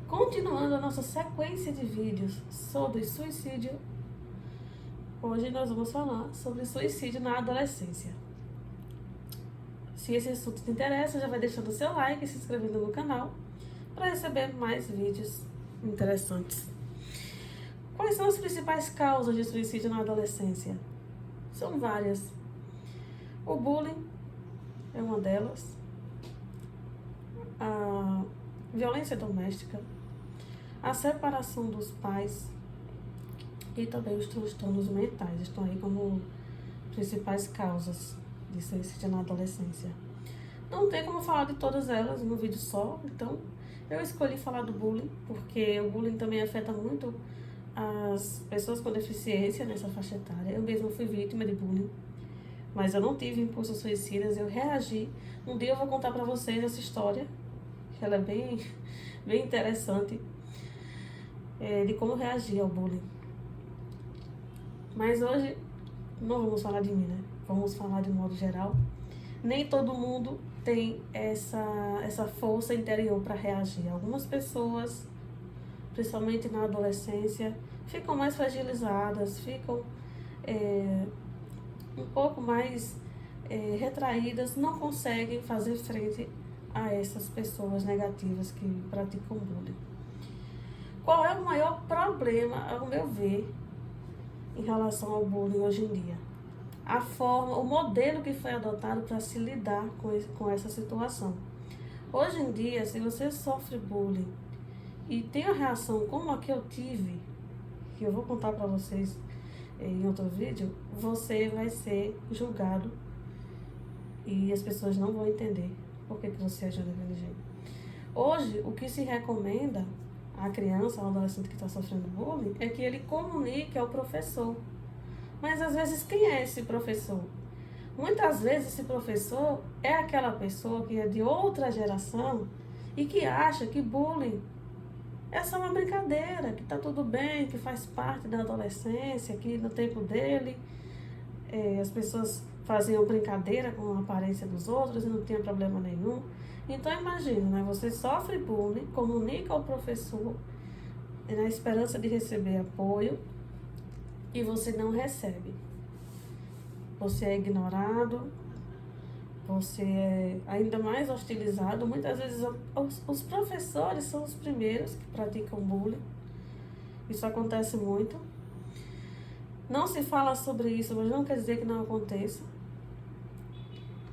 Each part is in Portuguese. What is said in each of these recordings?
Continuando a nossa sequência de vídeos sobre suicídio, hoje nós vamos falar sobre suicídio na adolescência. Se esse assunto te interessa, já vai deixando o seu like e se inscrevendo no canal para receber mais vídeos interessantes. Quais são as principais causas de suicídio na adolescência? São várias. O bullying é uma delas, a violência doméstica, a separação dos pais e também os transtornos mentais estão aí como principais causas de suicídio na adolescência. Não tem como falar de todas elas no vídeo só, então eu escolhi falar do bullying, porque o bullying também afeta muito as pessoas com deficiência nessa faixa etária. Eu mesma fui vítima de bullying, mas eu não tive impulsos suicidas, eu reagi. Um dia eu vou contar pra vocês essa história, que ela é bem interessante, de como eu reagi ao bullying. Mas hoje não vamos falar de mim, né? Vamos falar de modo geral. Nem todo mundo tem essa força interior para reagir. Algumas pessoas, principalmente na adolescência, ficam mais fragilizadas, ficam um pouco mais retraídas, não conseguem fazer frente a essas pessoas negativas que praticam bullying. Qual é o maior problema, ao meu ver, em relação ao bullying hoje em dia? A forma, o modelo que foi adotado para se lidar com essa situação. Hoje em dia, se você sofre bullying e tem a reação como a que eu tive, que eu vou contar para vocês em outro vídeo, você vai ser julgado e as pessoas não vão entender por que você agiu daquele jeito. Hoje, o que se recomenda à criança, ao adolescente que está sofrendo bullying, é que ele comunique ao professor. Mas às vezes, quem é esse professor? Muitas vezes esse professor é aquela pessoa que é de outra geração e que acha que bullying é só uma brincadeira, que tá tudo bem, que faz parte da adolescência, que no tempo dele as pessoas faziam brincadeira com a aparência dos outros e não tinha problema nenhum. Então imagina, né? Você sofre bullying, comunica ao professor na esperança de receber apoio e você não recebe. Você é ignorado, você é ainda mais hostilizado. Muitas vezes os professores são os primeiros que praticam bullying. Isso acontece muito. Não se fala sobre isso, mas não quer dizer que não aconteça.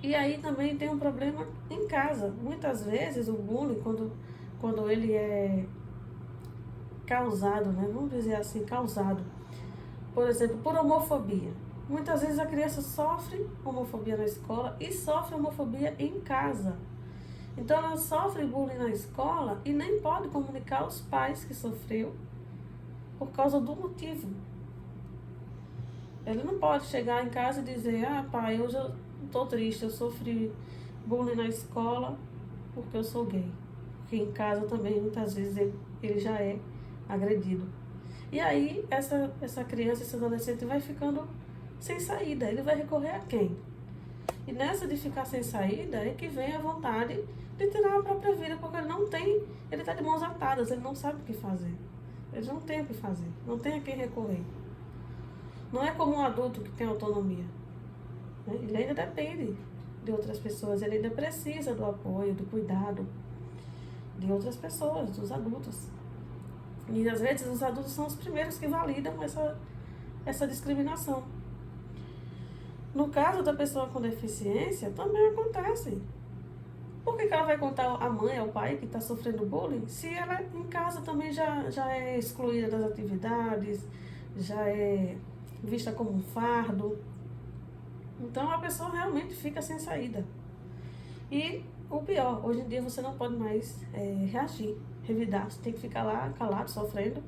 E aí também tem um problema em casa. Muitas vezes o bullying, quando ele é causado, né? Vamos dizer assim, causado, por exemplo, por homofobia. Muitas vezes a criança sofre homofobia na escola e sofre homofobia em casa. Então ela sofre bullying na escola e nem pode comunicar aos pais que sofreu por causa do motivo. Ele não pode chegar em casa e dizer: ah, pai, hoje eu tô triste, eu sofri bullying na escola porque eu sou gay. Porque em casa também, muitas vezes, ele já é agredido. E aí, essa criança, esse adolescente vai ficando sem saída. Ele vai recorrer a quem? E nessa de ficar sem saída é que vem a vontade de tirar a própria vida, porque ele está de mãos atadas, ele não sabe o que fazer. Ele não tem o que fazer, não tem a quem recorrer. Não é como um adulto que tem autonomia, né? Ele ainda depende de outras pessoas, ele ainda precisa do apoio, do cuidado de outras pessoas, dos adultos. E às vezes os adultos são os primeiros que validam essa discriminação. No caso da pessoa com deficiência, também acontece. Por que ela vai contar à mãe, ao pai que está sofrendo bullying, se ela em casa também já é excluída das atividades, já é vista como um fardo? Então a pessoa realmente fica sem saída. E o pior, hoje em dia você não pode mais reagir, revidar. Você tem que ficar lá calado, sofrendo,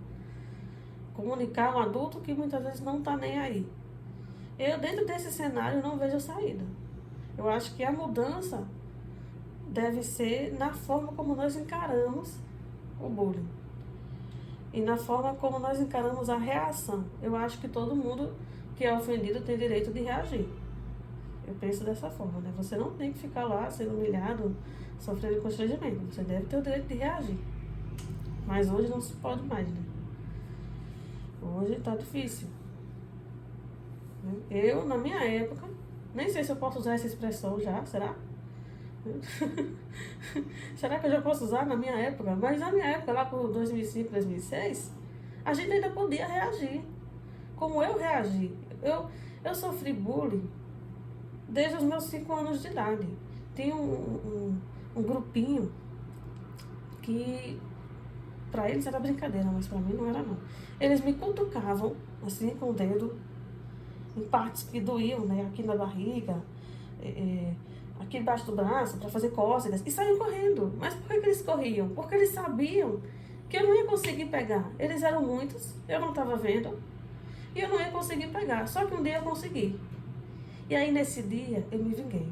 comunicar ao adulto que muitas vezes não está nem aí. Eu, dentro desse cenário, não vejo saída. Eu acho que a mudança deve ser na forma como nós encaramos o bullying e na forma como nós encaramos a reação. Eu acho que todo mundo que é ofendido tem direito de reagir. Eu penso dessa forma, né? Você não tem que ficar lá sendo humilhado, sofrendo constrangimento. Você deve ter o direito de reagir. Mas hoje não se pode mais, né? Hoje tá difícil. Eu, na minha época, nem sei se eu posso usar essa expressão já, será? Será que eu já posso usar na minha época? Mas na minha época, lá por 2005, 2006, a gente ainda podia reagir. Como eu reagi. Eu sofri bullying desde os meus 5 anos de idade. Tinha um grupinho que pra eles era brincadeira, mas pra mim não era não. Eles me cutucavam, assim, com o dedo, em partes que doíam, né? Aqui na barriga, aqui embaixo do braço, pra fazer cócegas, e saíam correndo. Mas por que eles corriam? Porque eles sabiam que eu não ia conseguir pegar. Eles eram muitos, eu não estava vendo, e eu não ia conseguir pegar. Só que um dia eu consegui. E aí nesse dia eu me vinguei.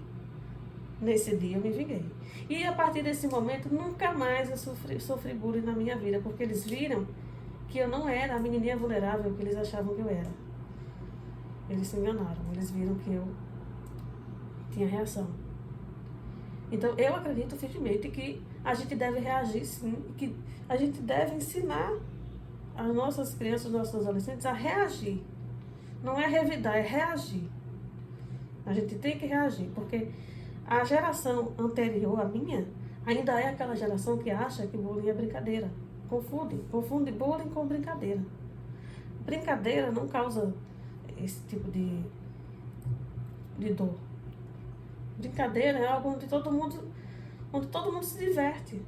Nesse dia eu me vinguei. E a partir desse momento, nunca mais eu sofri bullying na minha vida, porque eles viram que eu não era a menininha vulnerável que eles achavam que eu era. Eles se enganaram, eles viram que eu tinha reação. Então, eu acredito firmemente que a gente deve reagir sim, que a gente deve ensinar as nossas crianças, os nossos adolescentes a reagir. Não é revidar, é reagir. A gente tem que reagir, porque a geração anterior à minha ainda é aquela geração que acha que bullying é brincadeira. Confunde bullying com brincadeira. Brincadeira não causa esse tipo de dor. Brincadeira é algo onde todo mundo se diverte.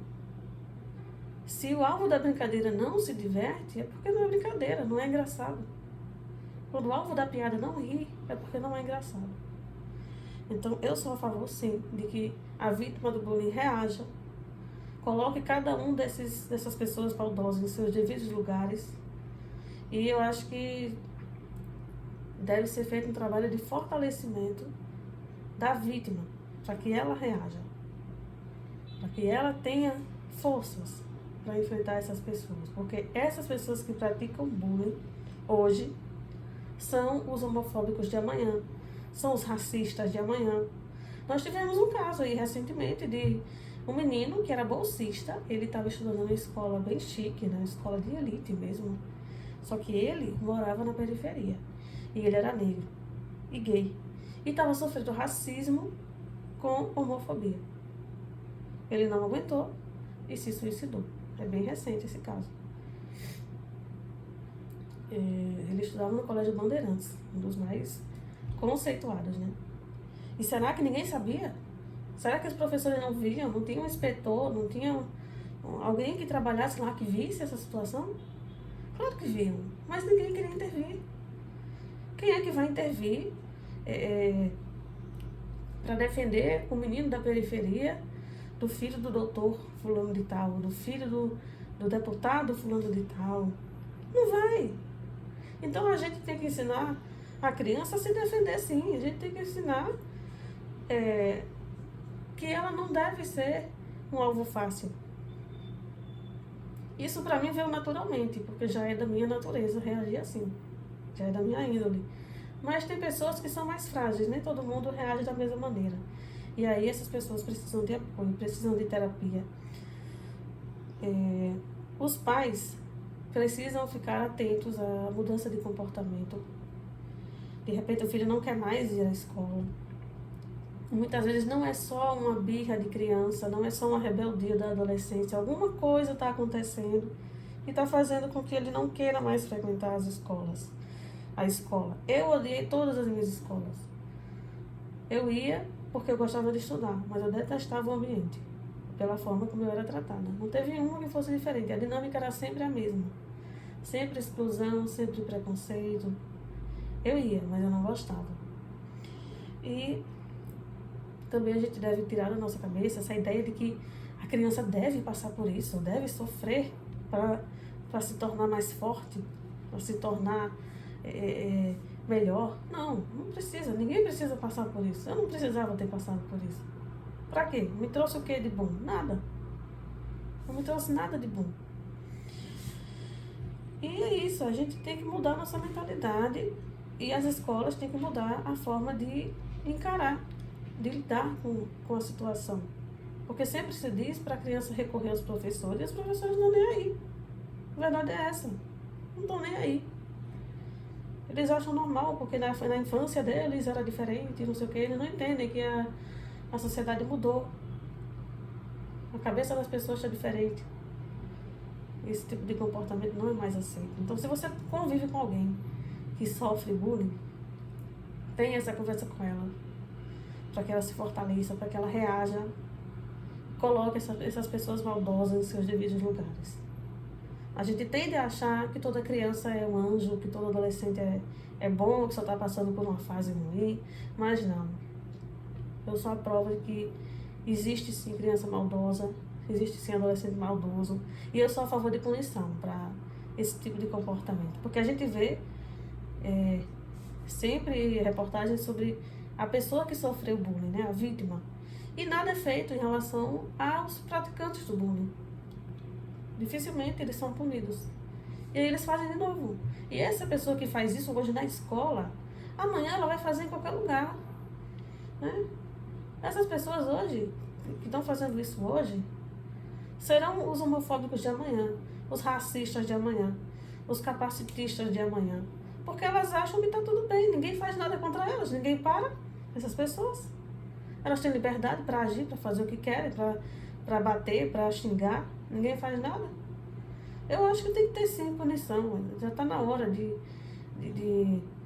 Se o alvo da brincadeira não se diverte, é porque não é brincadeira, não é engraçado. Quando o alvo da piada não ri, é porque não é engraçado. Então, eu sou a favor, sim, de que a vítima do bullying reaja, coloque cada um dessas pessoas maldosas em seus devidos lugares. E eu acho que deve ser feito um trabalho de fortalecimento da vítima, para que ela reaja, para que ela tenha forças para enfrentar essas pessoas. Porque essas pessoas que praticam bullying hoje são os homofóbicos de amanhã, são os racistas de amanhã. Nós tivemos um caso aí recentemente de um menino que era bolsista, ele estava estudando numa escola bem chique, né, escola de elite mesmo, só que ele morava na periferia, e ele era negro e gay, e estava sofrendo racismo com homofobia. Ele não aguentou e se suicidou. É bem recente esse caso. Ele estudava no Colégio Bandeirantes, um dos mais conceituados, né? E será que ninguém sabia? Será que os professores não viam? Não tinha um inspetor? Não tinha alguém que trabalhasse lá que visse essa situação? Claro que viam, mas ninguém queria intervir. Quem é que vai intervir para defender o menino da periferia, do filho do doutor fulano de tal, do filho do deputado fulano de tal? Não vai. Então a gente tem que ensinar a criança a se defender, sim. A gente tem que ensinar que ela não deve ser um alvo fácil. Isso pra mim veio naturalmente, porque já é da minha natureza reagir assim. Já é da minha índole. Mas tem pessoas que são mais frágeis, nem todo mundo reage da mesma maneira. E aí essas pessoas precisam de apoio, precisam de terapia. Os pais precisam ficar atentos à mudança de comportamento. De repente o filho não quer mais ir à escola. Muitas vezes não é só uma birra de criança, não é só uma rebeldia da adolescência. Alguma coisa está acontecendo e está fazendo com que ele não queira mais frequentar a escola. Eu odiei todas as minhas escolas. Eu ia porque eu gostava de estudar, mas eu detestava o ambiente, pela forma como eu era tratada. Não teve uma que fosse diferente, a dinâmica era sempre a mesma. Sempre exclusão, sempre preconceito. Eu ia, mas eu não gostava. E também a gente deve tirar da nossa cabeça essa ideia de que a criança deve passar por isso, deve sofrer para se tornar mais forte, para se tornar melhor. Não precisa, ninguém precisa passar por isso. Eu não precisava ter passado por isso. Pra quê? Me trouxe o que de bom? Nada. Não me trouxe nada de bom. E é isso, a gente tem que mudar nossa mentalidade e as escolas têm que mudar a forma de encarar, de lidar com a situação. Porque sempre se diz para a criança recorrer aos professores e os professores não nem aí. A verdade é essa. Não estão nem aí. Eles acham normal, porque na infância deles era diferente, não sei o que. Eles não entendem que a sociedade mudou. A cabeça das pessoas está diferente. Esse tipo de comportamento não é mais aceito. Então, se você convive com alguém que sofre bullying, tenha essa conversa com ela, para que ela se fortaleça, para que ela reaja, coloque essas pessoas maldosas em seus devidos lugares. A gente tende a achar que toda criança é um anjo, que todo adolescente é bom, que só está passando por uma fase ruim, mas não. Eu sou a prova de que existe sim criança maldosa, existe sim adolescente maldoso, e eu sou a favor de punição para esse tipo de comportamento. Porque a gente vê sempre reportagens sobre a pessoa que sofreu bullying, né, a vítima, e nada é feito em relação aos praticantes do bullying. Dificilmente eles são punidos. E aí eles fazem de novo. E essa pessoa que faz isso hoje na escola, amanhã ela vai fazer em qualquer lugar, né? Essas pessoas hoje, que estão fazendo isso hoje, serão os homofóbicos de amanhã, os racistas de amanhã, os capacitistas de amanhã. Porque elas acham que está tudo bem, ninguém faz nada contra elas, ninguém para essas pessoas. Elas têm liberdade para agir, para fazer o que querem, para bater, para xingar, ninguém faz nada. Eu acho que tem que ter sim punição, já está na hora de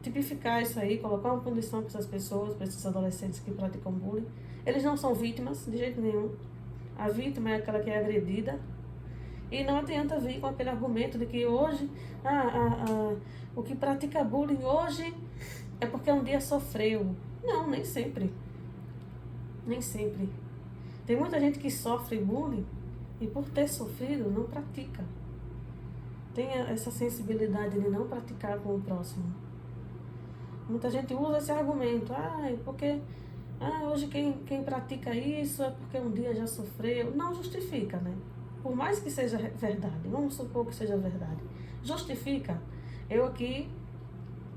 tipificar isso aí, colocar uma punição para essas pessoas, para esses adolescentes que praticam bullying. Eles não são vítimas, de jeito nenhum. A vítima é aquela que é agredida. E não adianta vir com aquele argumento de que hoje, o que pratica bullying hoje é porque um dia sofreu. Não, nem sempre. Nem sempre. Tem muita gente que sofre bullying e por ter sofrido não pratica. Tenha essa sensibilidade de não praticar com o próximo. Muita gente usa esse argumento. Porque hoje quem pratica isso é porque um dia já sofreu. Não justifica, né? Por mais que seja verdade, vamos supor que seja verdade. Justifica. Eu aqui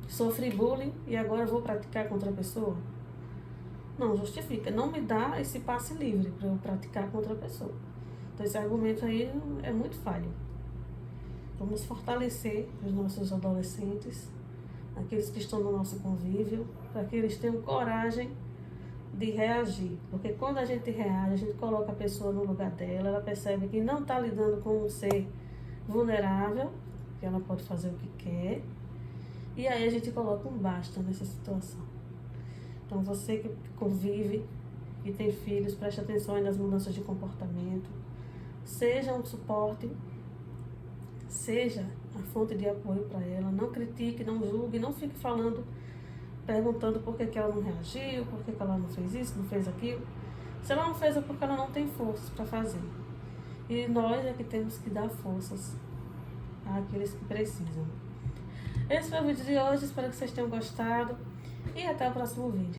sofri bullying e agora vou praticar contra a pessoa? Não justifica. Não me dá esse passe livre para eu praticar contra a pessoa. Então esse argumento aí é muito falho. Vamos fortalecer os nossos adolescentes, aqueles que estão no nosso convívio, para que eles tenham coragem de reagir. Porque quando a gente reage, a gente coloca a pessoa no lugar dela, ela percebe que não está lidando com um ser vulnerável, que ela pode fazer o que quer, e aí a gente coloca um basta nessa situação. Então você que convive e tem filhos, preste atenção aí nas mudanças de comportamento, seja um suporte, seja a fonte de apoio para ela, não critique, não julgue, não fique perguntando por que ela não reagiu, por que ela não fez isso, não fez aquilo. Se ela não fez é porque ela não tem forças para fazer. E nós é que temos que dar forças àqueles que precisam. Esse foi o vídeo de hoje, espero que vocês tenham gostado e até o próximo vídeo.